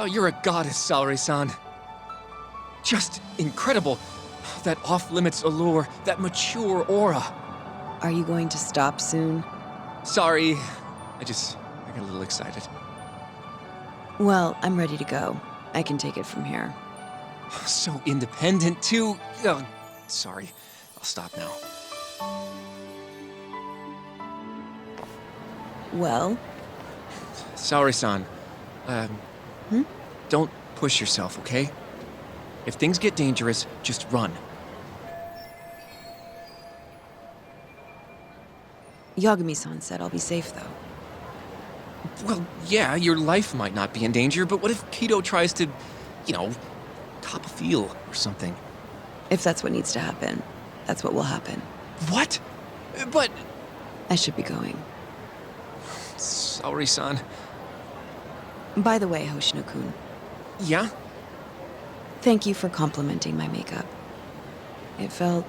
Oh, you're a goddess, Saori-san. Just incredible. That off-limits allure, that mature aura. Are you going to stop soon? Sorry, I got a little excited. Well, I'm ready to go. I can take it from here. So independent, too. Ugh, sorry, I'll stop now. Well? Saori-san, don't push yourself, okay? If things get dangerous, just run. Yagami-san said I'll be safe, though. Well, yeah, your life might not be in danger, but what if Kido tries to, top a field or something? If that's what needs to happen, that's what will happen. What? But... I should be going. Saori-san. By the way, Hoshino-kun. Yeah? Thank you for complimenting my makeup. It felt...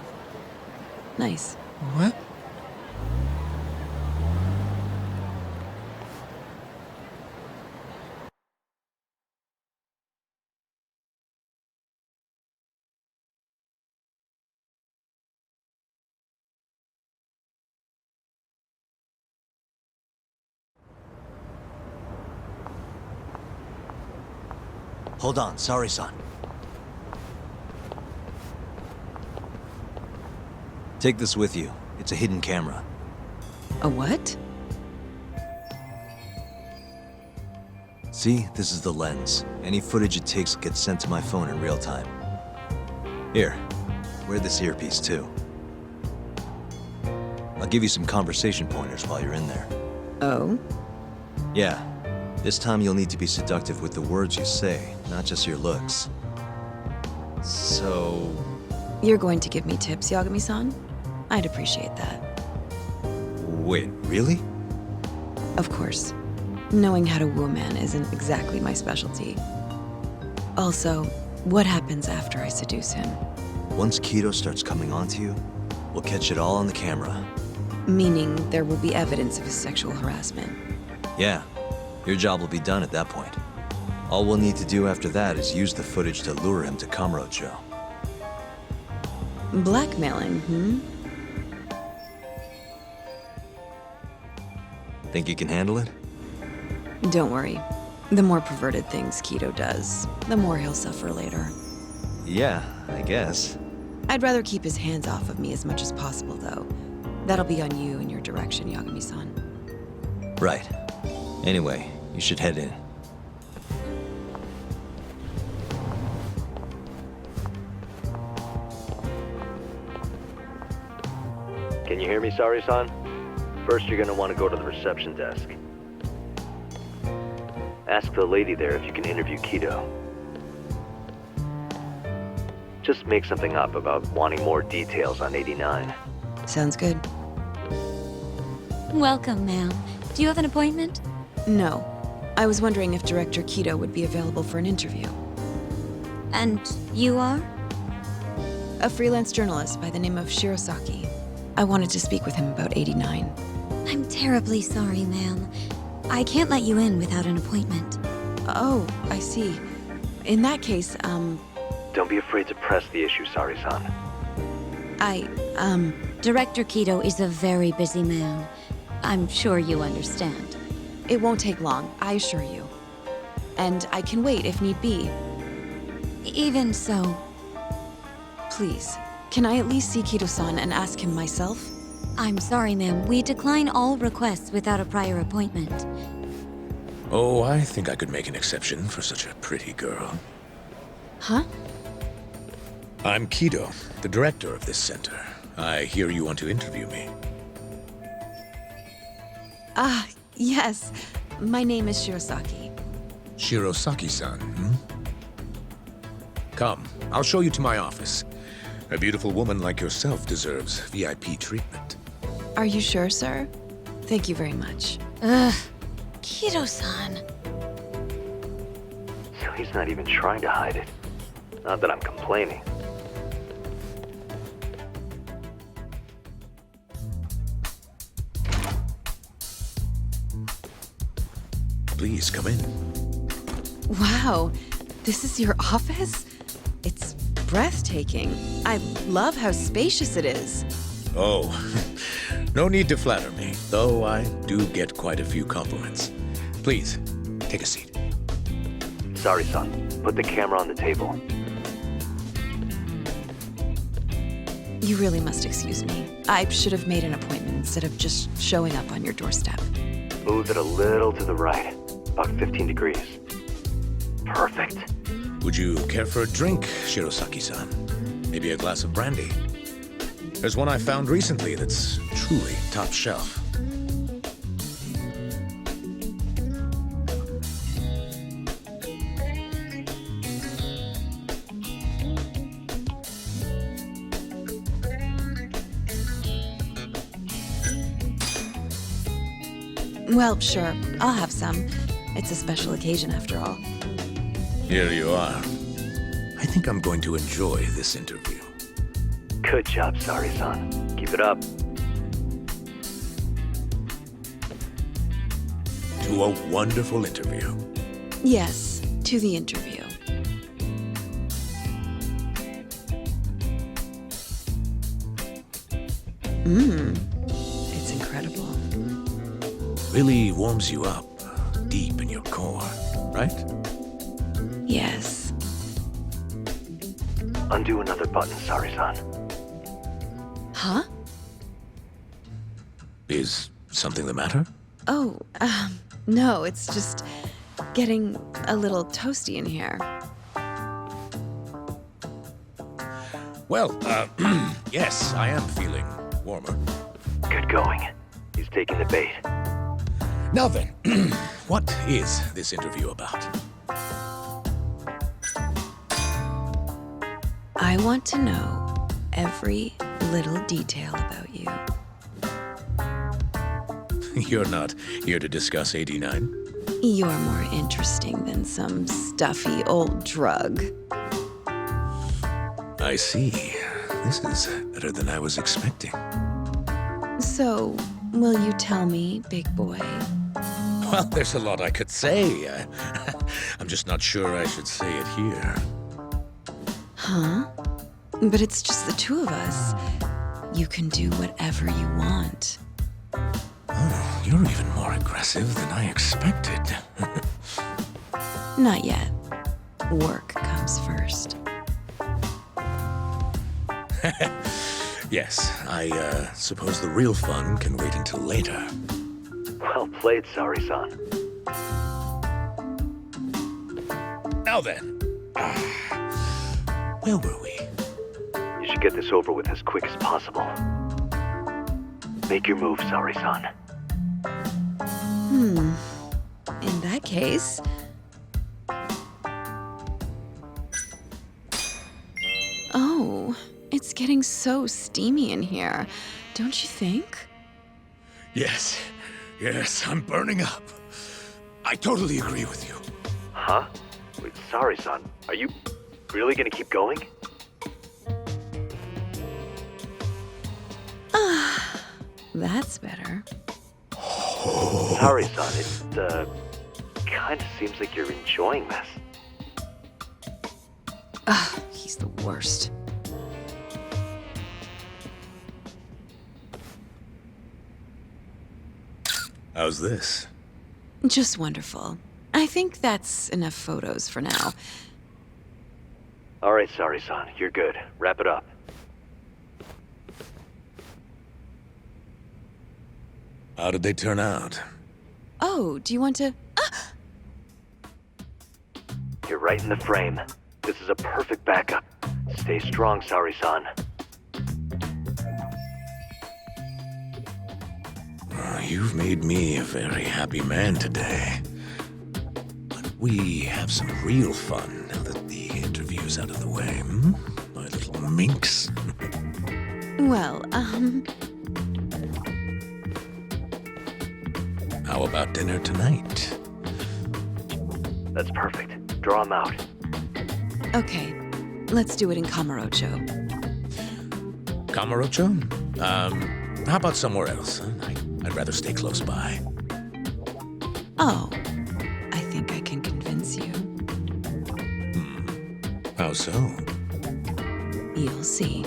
nice. What? Hold on, Saori-san. Take this with you. It's a hidden camera. A what? See, this is the lens. Any footage it takes gets sent to my phone in real time. Here, wear this earpiece too. I'll give you some conversation pointers while you're in there. Oh? Yeah. This time you'll need to be seductive with the words you say, not just your looks. So... You're going to give me tips, Yagami-san? I'd appreciate that. Wait, really? Of course. Knowing how to woo a man isn't exactly my specialty. Also, what happens after I seduce him? Once Kido starts coming onto you, we'll catch it all on the camera. Meaning there will be evidence of his sexual harassment. Yeah. Your job will be done at that point. All we'll need to do after that is use the footage to lure him to Kamurocho. Blackmailing, Think you can handle it? Don't worry. The more perverted things Kido does, the more he'll suffer later. Yeah, I guess. I'd rather keep his hands off of me as much as possible, though. That'll be on you and your direction, Yagami-san. Right. Anyway, you should head in. Can you hear me, Saori-san? First, you're gonna want to go to the reception desk. Ask the lady there if you can interview Kido. Just make something up about wanting more details on 89. Sounds good. Welcome, ma'am. Do you have an appointment? No. I was wondering if Director Kido would be available for an interview. And you are? A freelance journalist by the name of Shirosaki. I wanted to speak with him about 89. I'm terribly sorry, ma'am. I can't let you in without an appointment. Oh, I see. In that case, Don't be afraid to press the issue, Saori-san. Director Kido is a very busy man. I'm sure you understand. It won't take long, I assure you. And I can wait if need be. Even so, Please, can I at least see Kido-san and ask him myself? I'm sorry, ma'am. We decline all requests without a prior appointment. Oh, I think I could make an exception for such a pretty girl. Huh? I'm Kido, the director of this center. I hear you want to interview me. Ah, yes. My name is Shirosaki. Shirosaki-san, Come, I'll show you to my office. A beautiful woman like yourself deserves VIP treatment. Are you sure, sir? Thank you very much. Ugh. Kido-san. So he's not even trying to hide it. Not that I'm complaining. Please come in. Wow, this is your office? It's breathtaking. I love how spacious it is. Oh, no need to flatter me, though I do get quite a few compliments. Please, take a seat. Sorry, son. Put the camera on the table. You really must excuse me. I should have made an appointment instead of just showing up on your doorstep. Move it a little to the right. About 15 degrees. Perfect. Would you care for a drink, Shirosaki-san? Maybe a glass of brandy? There's one I found recently that's truly top shelf. Well, sure, I'll have some. It's a special occasion after all. Here you are. I think I'm going to enjoy this interview. Good job, Sari-san. Keep it up. To a wonderful interview. Yes, to the interview. It's incredible. Really warms you up deep in your core, right? Yes. Undo another button, Sari-san. Huh? Is something the matter? Oh, no, it's just getting a little toasty in here. Well, yes, I am feeling warmer. Good going. He's taking the bait. Now then, what is this interview about? I want to know every little detail about you. You're not here to discuss 89? You're more interesting than some stuffy old drug. I see. This is better than I was expecting. So, will you tell me, big boy? Well, there's a lot I could say. I'm just not sure I should say it here. Huh? But it's just the two of us. You can do whatever you want. Oh, you're even more aggressive than I expected. Not yet. Work comes first. Yes, I suppose the real fun can wait until later. Well played, Sari-san. Now then, where were we? You should get this over with as quick as possible. Make your move, Sari-san. In that case... Oh, it's getting so steamy in here, don't you think? Yes, I'm burning up. I totally agree with you. Huh? Wait, Sari-san, are you really gonna keep going? That's better. Sari-san, it, kinda seems like you're enjoying this. He's the worst. How's this? Just wonderful. I think that's enough photos for now. All right, Sari-san, you're good. Wrap it up. How did they turn out? Oh, do you want to... You're right in the frame. This is a perfect backup. Stay strong, Sari-san. You've made me a very happy man today. But we have some real fun now that the interview's out of the way, hmm? My little minx. Well, How about dinner tonight? That's perfect. Draw him out. Okay, let's do it in Kamurocho. Kamurocho? How about somewhere else? I'd rather stay close by. Oh, I think I can convince you. How so? You'll see.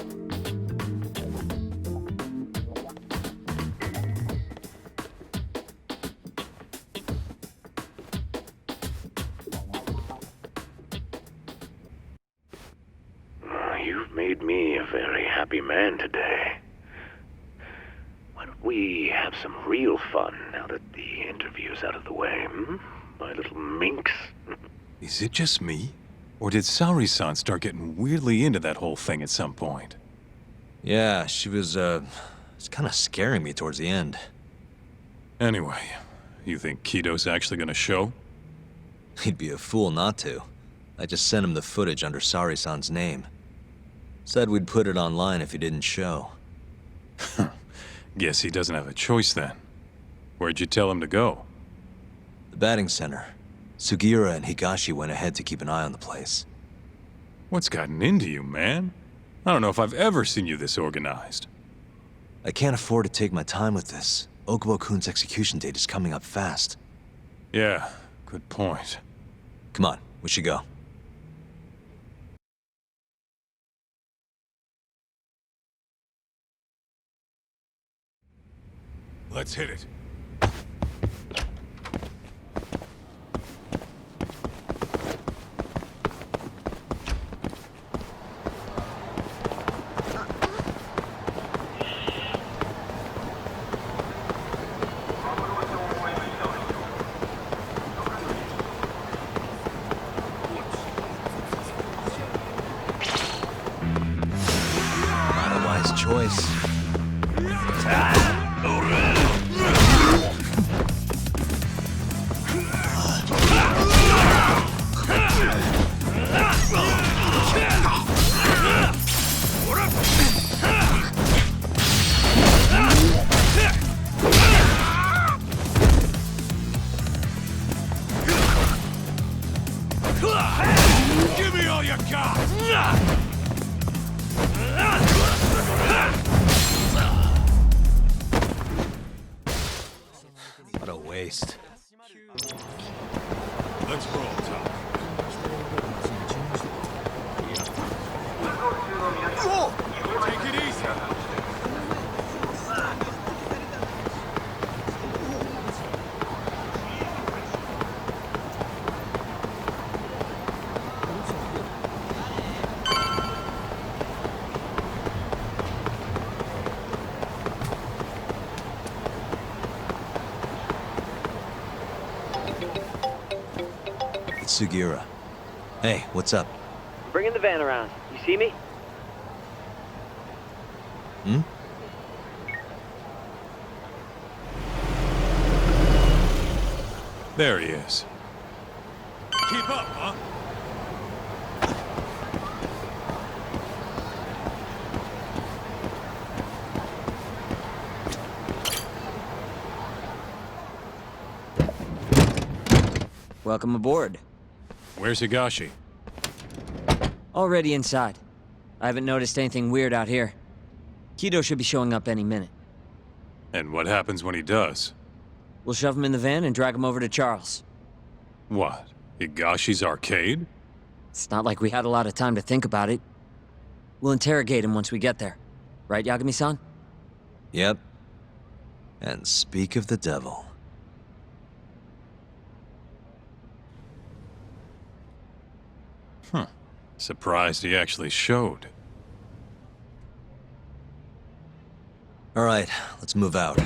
You've made me a very happy man today. Why don't we have some real fun now that the interview's out of the way, my little minx? Is it just me? Or did Saori-san start getting weirdly into that whole thing at some point? Yeah, she was, it's kind of scaring me towards the end. Anyway, you think Kido's actually gonna show? He'd be a fool not to. I just sent him the footage under Saori-san's name. Said we'd put it online if he didn't show. Guess he doesn't have a choice then. Where'd you tell him to go? The batting center. Sugiura and Higashi went ahead to keep an eye on the place. What's gotten into you, man? I don't know if I've ever seen you this organized. I can't afford to take my time with this. Okubo-kun's execution date is coming up fast. Yeah, good point. Come on, we should go. Let's hit it. Not a wise choice. Give me all you got! What a waste. Let's roll, Tom. Take it easy. It's Sugiura. Hey, what's up? Bringing the van around. You see me? Hmm? There he is. Keep up, huh? Welcome aboard. Where's Higashi? Already inside. I haven't noticed anything weird out here. Kido should be showing up any minute. And what happens when he does? We'll shove him in the van and drag him over to Charles. What? Higashi's arcade? It's not like we had a lot of time to think about it. We'll interrogate him once we get there. Right, Yagami-san? Yep. And speak of the devil. Surprised he actually showed. All right, let's move out.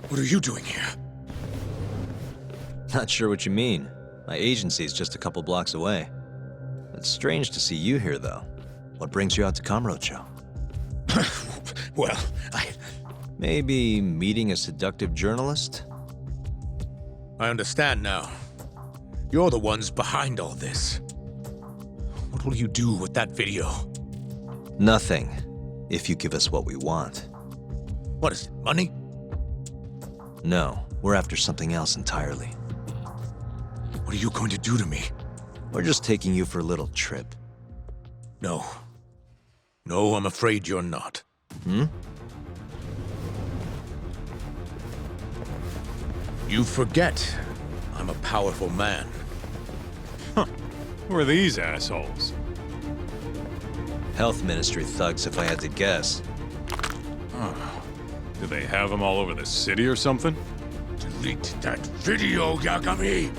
What are you doing here? Not sure what you mean. My agency's just a couple blocks away. It's strange to see you here, though. What brings you out to Kamurocho? Well, Maybe meeting a seductive journalist? I understand now. You're the ones behind all this. What will you do with that video? Nothing, if you give us what we want. What is it, money? No, we're after something else entirely. What are you going to do to me? We're just taking you for a little trip. No. No, I'm afraid you're not. You forget I'm a powerful man. Who are these assholes? Health Ministry thugs, if I had to guess. Do they have them all over the city or something? Delete that video, Yagami!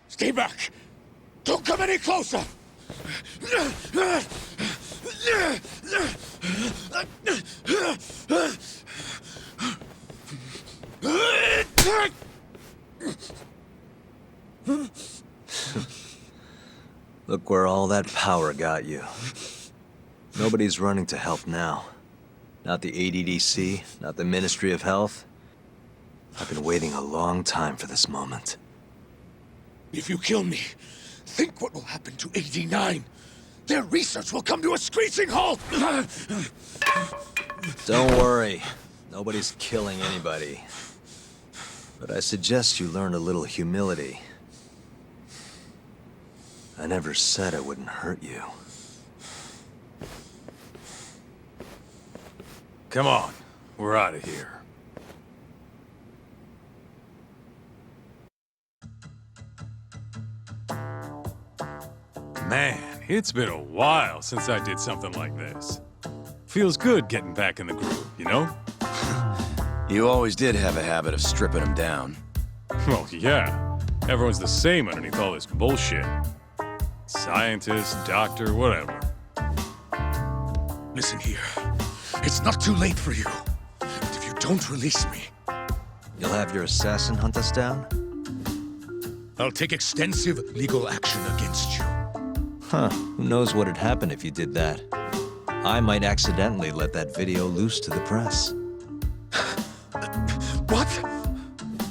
Stay back! Don't come any closer! Look where all that power got you. Nobody's running to help now. Not the ADDC, not the Ministry of Health. I've been waiting a long time for this moment. If you kill me, think what will happen to 89. Their research will come to a screeching halt! Don't worry. Nobody's killing anybody. But I suggest you learn a little humility. I never said I wouldn't hurt you. Come on, we're out of here. Man, it's been a while since I did something like this. Feels good getting back in the groove, you know? You always did have a habit of stripping them down. Well, yeah. Everyone's the same underneath all this bullshit. Scientist, doctor, whatever. Listen here. It's not too late for you. But if you don't release me, You'll have your assassin hunt us down? I'll take extensive legal action against you. Huh, who knows what'd happen if you did that? I might accidentally let that video loose to the press. What?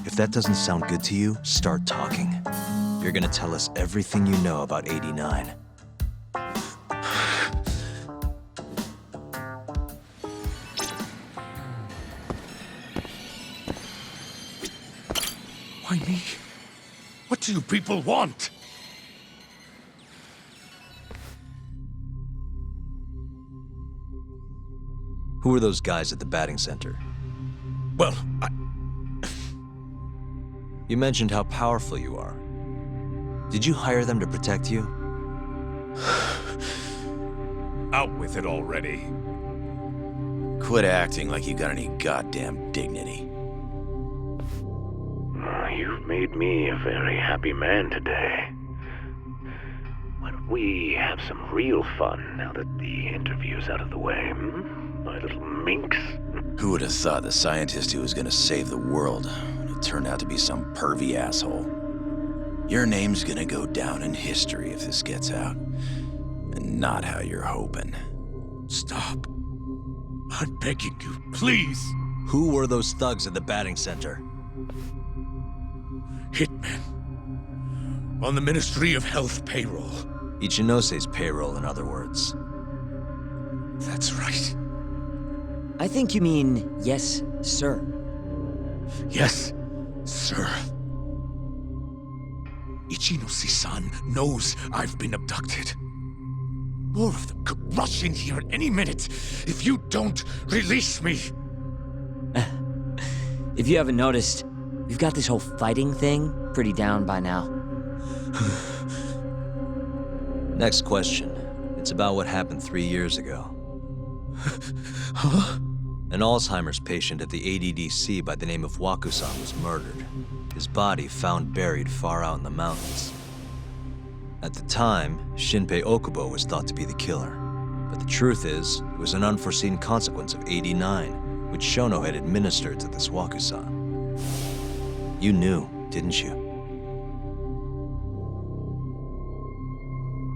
If that doesn't sound good to you, start talking. You're gonna tell us everything you know about 89. Why me? What do you people want? Who are those guys at the batting center? Well, You mentioned how powerful you are. Did you hire them to protect you? Out with it already. Quit acting like you got any goddamn dignity. You've made me a very happy man today. Why don't we have some real fun now that the interview's out of the way, my little minx? Who would have thought the scientist who was gonna save the world would turn out to be some pervy asshole? Your name's gonna go down in history if this gets out. And not how you're hoping. stop. I'm begging you, please. Who were those thugs at the batting center? Hitmen. On the Ministry of Health payroll. Ichinose's payroll, in other words. That's right. I think you mean, yes, sir. Yes, sir. Ichinose-san knows I've been abducted. More of them could rush in here at any minute if you don't release me. If you haven't noticed, we've got this whole fighting thing pretty down by now. Next question. It's about what happened 3 years ago. Huh? An Alzheimer's patient at the ADDC by the name of Wakusan was murdered. His body found buried far out in the mountains. At the time, Shinpei Okubo was thought to be the killer. But the truth is, it was an unforeseen consequence of 89, which Shono had administered to this Wakusan. You knew, didn't you?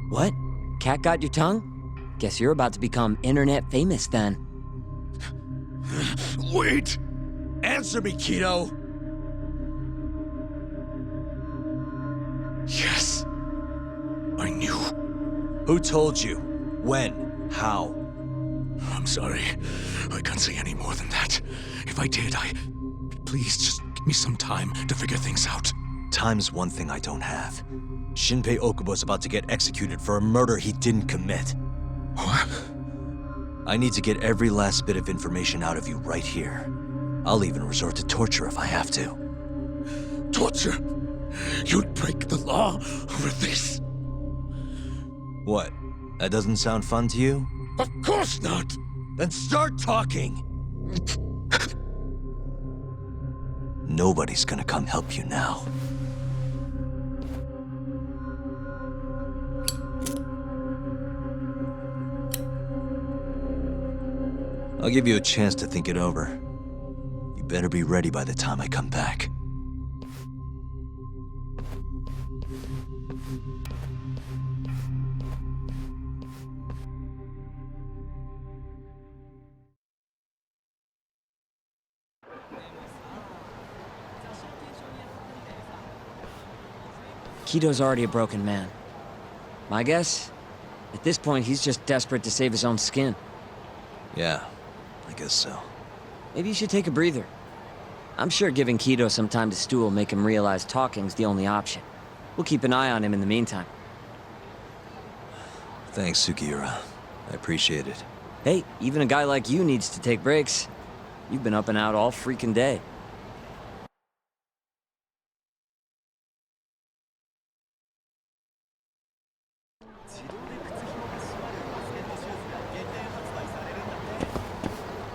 What? Cat got your tongue? Guess you're about to become internet famous then. Wait! Answer me, Kido! Yes. I knew. Who told you? When? How? I'm sorry. I can't say any more than that. If I did, Please, just give me some time to figure things out. Time's one thing I don't have. Shinpei Okubo's about to get executed for a murder he didn't commit. What? I need to get every last bit of information out of you right here. I'll even resort to torture if I have to. Torture? You'd break the law over this? What? That doesn't sound fun to you? Of course not! Then start talking! Nobody's gonna come help you now. I'll give you a chance to think it over. You better be ready by the time I come back. Kido's already a broken man. My guess? At this point, he's just desperate to save his own skin. Yeah, I guess so. Maybe you should take a breather. I'm sure giving Kido some time to stew will make him realize talking's the only option. We'll keep an eye on him in the meantime. Thanks, Sugiura. I appreciate it. Hey, even a guy like you needs to take breaks. You've been up and out all freaking day.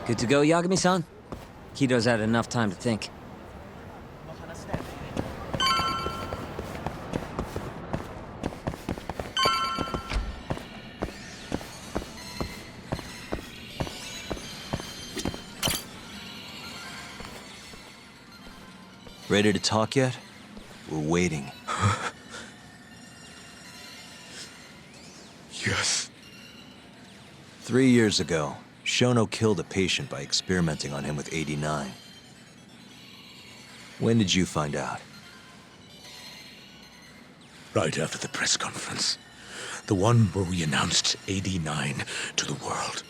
Good to go, Yagami-san? Kido's had enough time to think. Ready to talk yet? We're waiting. Yes. 3 years ago, Shono killed a patient by experimenting on him with 89. When did you find out? Right after the press conference. The one where we announced 89 to the world.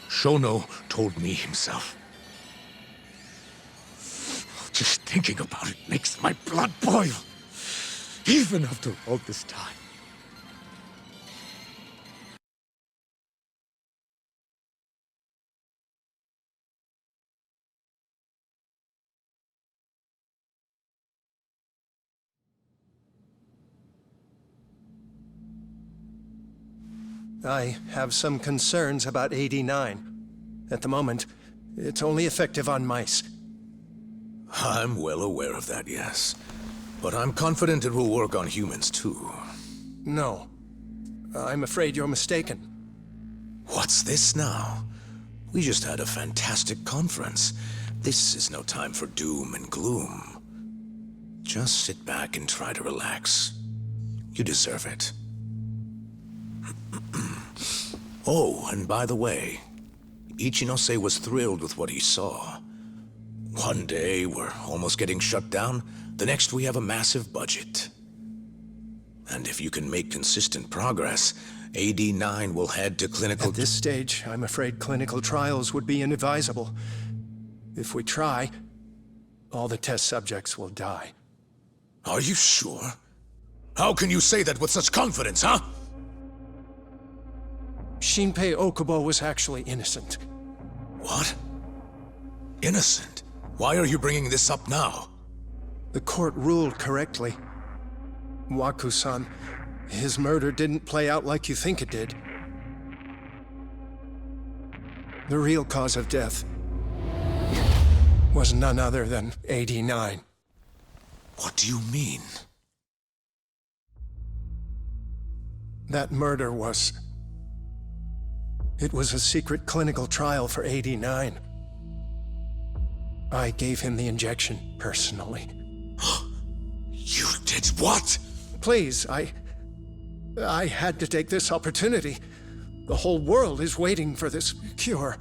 Shono told me himself. Just thinking about it makes my blood boil. Even after all this time. I have some concerns about 89. At the moment, it's only effective on mice. I'm well aware of that, yes. But I'm confident it will work on humans, too. No. I'm afraid you're mistaken. What's this now? We just had a fantastic conference. This is no time for doom and gloom. Just sit back and try to relax. You deserve it. Oh, and by the way, Ichinose was thrilled with what he saw. One day, we're almost getting shut down. The next, we have a massive budget. And if you can make consistent progress, AD9 will head to clinical... At this stage, I'm afraid clinical trials would be inadvisable. If we try, all the test subjects will die. Are you sure? How can you say that with such confidence, huh? Shinpei Okubo was actually innocent. What? Innocent? Why are you bringing this up now? The court ruled correctly. Waku-san, his murder didn't play out like you think it did. The real cause of death was none other than 89. What do you mean? That murder was... It was a secret clinical trial for 89. I gave him the injection, personally. You did what? Please, I had to take this opportunity. The whole world is waiting for this cure.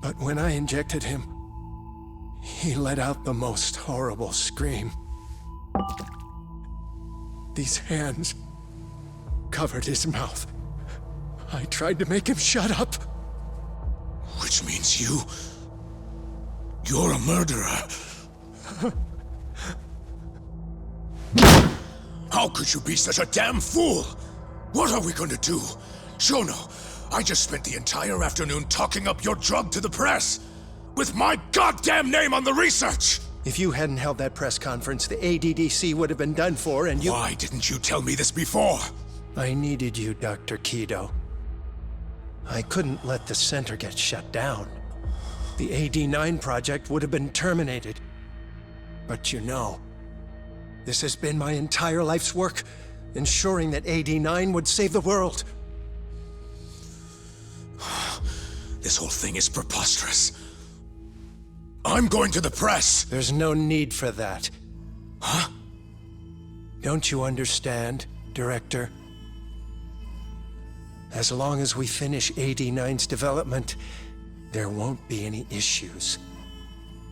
But when I injected him, he let out the most horrible scream. These hands covered his mouth. I tried to make him shut up. Which means you're a murderer. How could you be such a damn fool? What are we going to do? Shono, I just spent the entire afternoon talking up your drug to the press, with my goddamn name on the research! If you hadn't held that press conference, the ADDC would have been done for, and you— Why didn't you tell me this before? I needed you, Dr. Kido. I couldn't let the center get shut down. The AD9 project would have been terminated. But you know, this has been my entire life's work, ensuring that AD9 would save the world. This whole thing is preposterous. I'm going to the press! There's no need for that. Huh? Don't you understand, Director? As long as we finish AD9's development, there won't be any issues.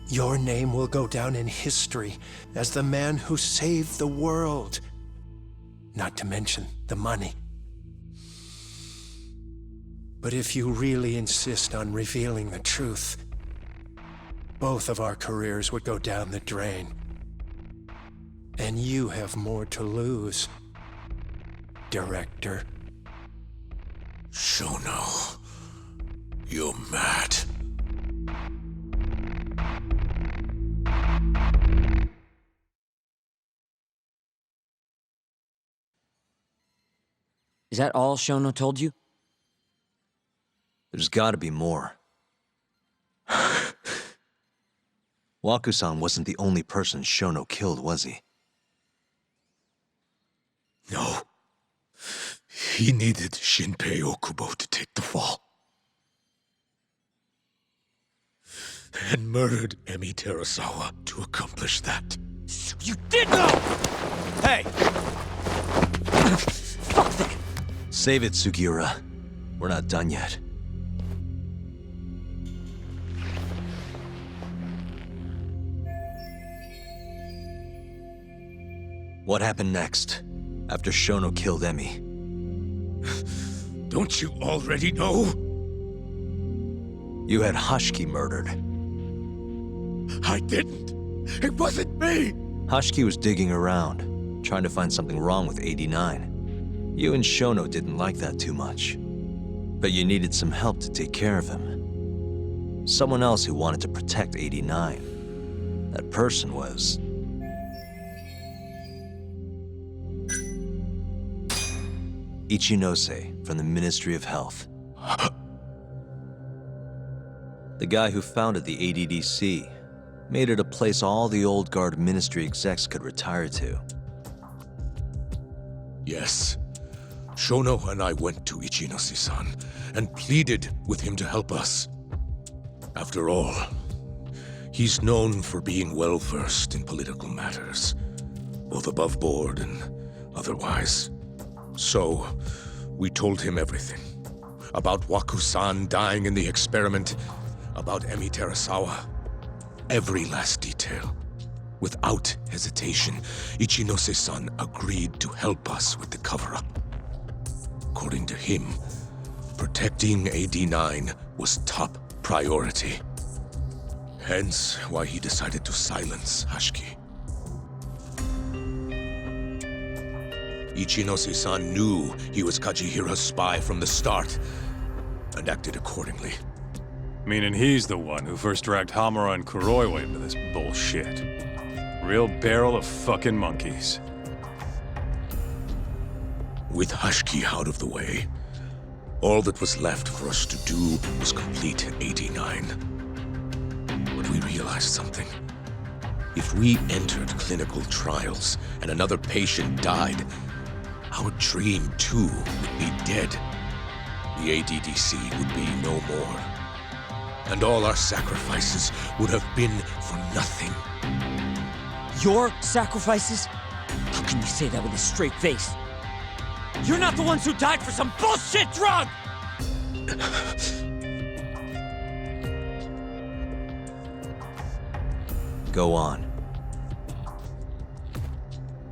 Your name will go down in history as the man who saved the world. Not to mention the money. But if you really insist on revealing the truth, both of our careers would go down the drain. And you have more to lose, Director. Shono, you're mad. Is that all Shono told you? There's gotta be more. Waku-san wasn't the only person Shono killed, was he? No. He needed Shinpei Okubo to take the fall. And murdered Emi Terasawa to accomplish that. You did know! Hey! Fuck that! Save it, Sugiura. We're not done yet. What happened next, after Shono killed Emi? Don't you already know? You had Hashiki murdered. I didn't. It wasn't me! Hashiki was digging around, trying to find something wrong with 89. You and Shono didn't like that too much. But you needed some help to take care of him. Someone else who wanted to protect 89. That person was... Ichinose from the Ministry of Health. The guy who founded the ADDC made it a place all the old guard ministry execs could retire to. Yes. Shono and I went to Ichinose-san and pleaded with him to help us. After all, he's known for being well-versed in political matters, both above board and otherwise. So, we told him everything. About Waku-san dying in the experiment, about Emi Terasawa. Every last detail. Without hesitation, Ichinose-san agreed to help us with the cover-up. According to him, protecting AD9 was top priority. Hence why he decided to silence Hashiki. Ichinose-san knew he was Kajihira's spy from the start, and acted accordingly. Meaning he's the one who first dragged Hamura and Kuroiwa into this bullshit. Real barrel of fucking monkeys. With Hashiki out of the way, all that was left for us to do was complete 89. But we realized something. If we entered clinical trials and another patient died, our dream too would be dead. The ADDC would be no more. And all our sacrifices would have been for nothing. Your sacrifices? How can you say that with a straight face? You're not the ones who died for some bullshit drug! Go on.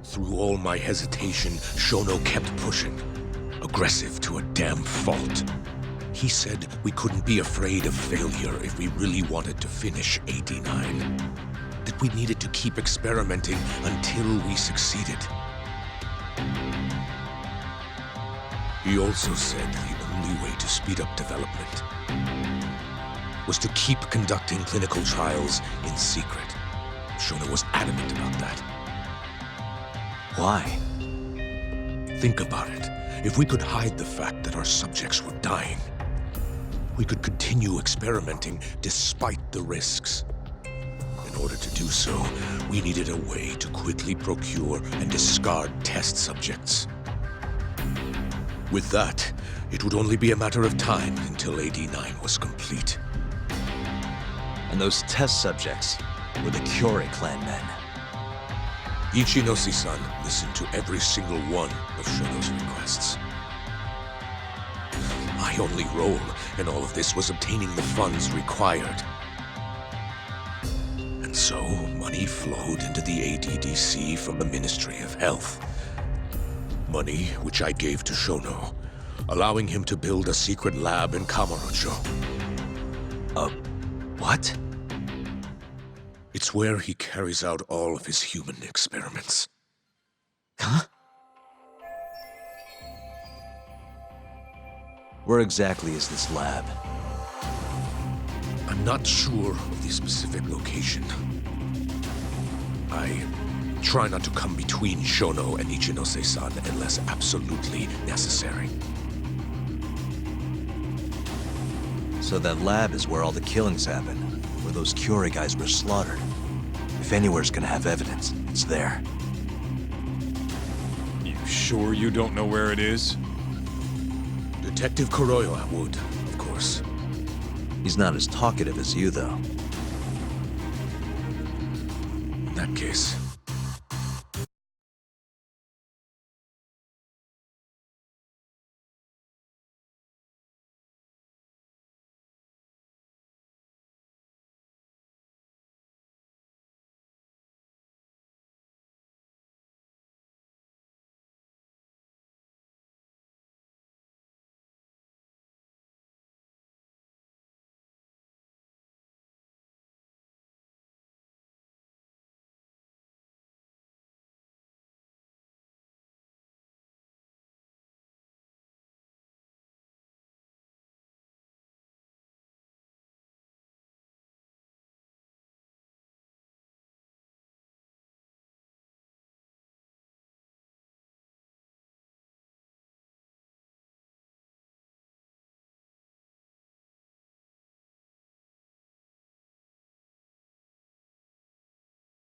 Through all my hesitation, Shono kept pushing. Aggressive to a damn fault. He said we couldn't be afraid of failure if we really wanted to finish 89. That we needed to keep experimenting until we succeeded. He also said the only way to speed up development was to keep conducting clinical trials in secret. Shono was adamant about that. Why? Think about it. If we could hide the fact that our subjects were dying, we could continue experimenting despite the risks. In order to do so, we needed a way to quickly procure and discard test subjects. With that, it would only be a matter of time until AD9 was complete. And those test subjects were the Curie clan men. Ichinose-san listened to every single one of Shono's requests. My only role in all of this was obtaining the funds required. And so, money flowed into the ADDC from the Ministry of Health. Money which I gave to Shono, allowing him to build a secret lab in Kamurocho. What? It's where he carries out all of his human experiments. Huh? Where exactly is this lab? I'm not sure of the specific location. I try not to come between Shono and Ichinose-san unless absolutely necessary. So that lab is where all the killings happen, where those Curie guys were slaughtered. If anywhere's gonna have evidence, it's there. You sure you don't know where it is? Detective Kuroiwa would, of course. He's not as talkative as you, though. In that case,